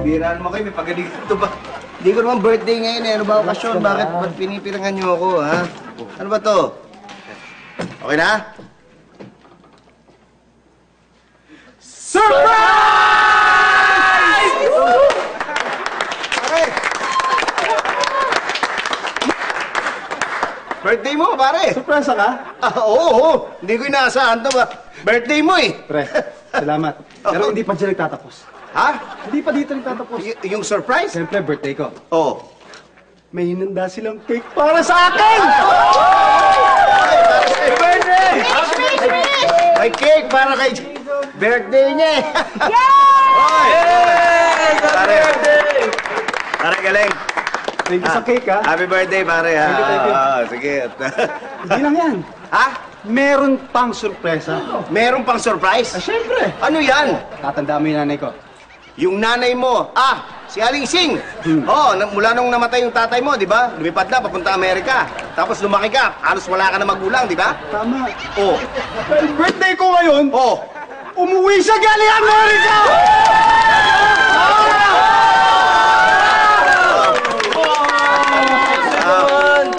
Biraan mo kayo, may pagaling ba? Hindi ko naman birthday ngayon eh. Ano ba okasyon? Bakit pinipirangan niyo ako, ha? Ano ba to? Okay na? Surprise! Pare! Birthday mo, pare! Surprise ka? Oo. Hindi ko inaasahan to ba? Birthday mo eh. Pre, salamat. Pero hindi pa dyan nagtatapos. Ha? Hindi pa dito nagtatapos. Yung surprise? Siyempre, birthday ko. Oo. May hinanda silang cake para sa akin! Happy birthday! May cake para kay birthday niya eh. Yay! Happy birthday! Pare, galing. Thank you sa cake, ha? Happy birthday, pare, ha? Thank you. Sige. Hindi lang yan. Ha? Meron pang sorpresa. Meron pang surprise? Siyempre. Ano yan? Tatandaan mo yung nanay ko. Yung nanay mo, si Aling Sing. Oo, mula nung namatay yung tatay mo, di ba? Lumipad na, papunta Amerika. Tapos lumaki ka, halos wala ka na magulang, di ba? Tama. Oo. Well, birthday ko ngayon, Oo. umuwi siya galing Amerika!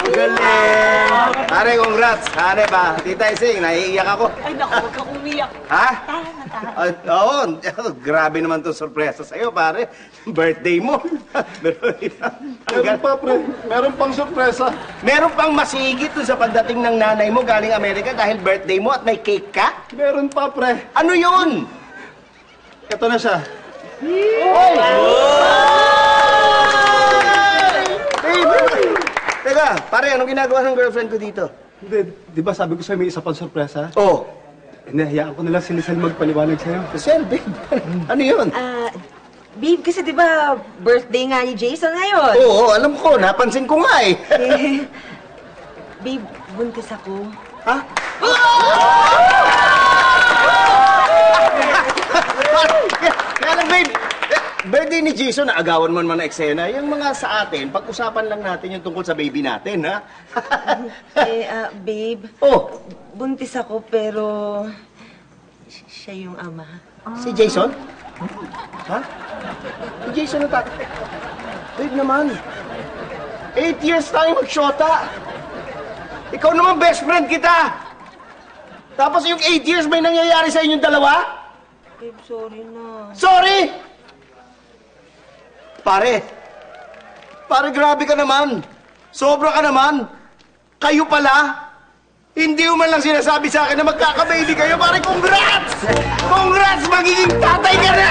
Galing! Pare, congrats! Pare ba? Tita Ising, naiiyak ako. Ay, naku, huwag kang umiyak. Ha? Tara na, tara. Oo, grabe naman to sorpresa sa'yo, pare. Birthday mo. Meron pa, pre. Meron pang sorpresa. Meron pang masigit dun sa pagdating ng nanay mo galing Amerika dahil birthday mo at may cake ka? Meron pa, pre. Ano yun? Ito na siya. Babe! Teka, pare, anong ginagawa ng girlfriend ko dito? Hindi, di ba sabi ko sa'yo may isa pang sorpresa? Oh, Hindi, hayaan ko na lang si Lizelle magpaliwanag sa'yo. Sir, babe, ano yun? Babe, kasi di ba birthday nga ni Jason ngayon? Oo, alam ko, napansin ko nga eh. Eh, babe, buntis ako. Ha? Kaya lang, babe, birthday ni Jason, naagawan mo naman na eksena. Yung mga sa atin, pag-usapan lang natin yung tungkol sa baby natin, ha? Babe, Oh, buntis ako pero siya yung ama. si Jason? Ha? Si Jason na Babe naman, 8 years tayo magsyota. Ikaw naman best friend kita. Tapos yung 8 years may nangyayari sa inyong dalawa? Babe, sorry na. Sorry! Pare, grabe ka naman. Sobra ka naman. Kayo pala, hindi mo man lang sinasabi sa akin na magkaka-baby kayo. Pare, congrats! Congrats! Magiging tatay ka na!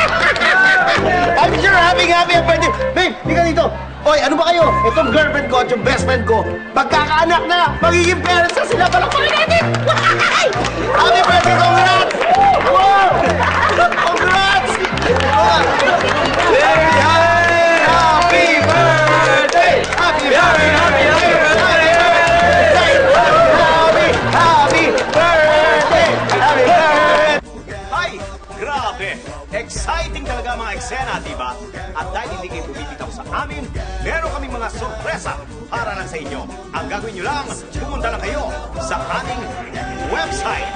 I'm sure happy birthday. Babe, di ka dito. Oy, ano ba kayo? Itong girlfriend ko at yung best friend ko, magkakaanak na, magiging parents na sila. Palakpakin natin! Happy birthday! Congrats! Wow! Congrats! Happy birthday! Happy birthday! Happy birthday! Happy birthday! Ay, grabe! Exciting talaga mga eksena, diba? At dahil hindi kayo bumibitaw sa amin, meron kaming mga sorpresa para lang sa inyo. Ang gagawin nyo lang, pumunta lang kayo sa aming website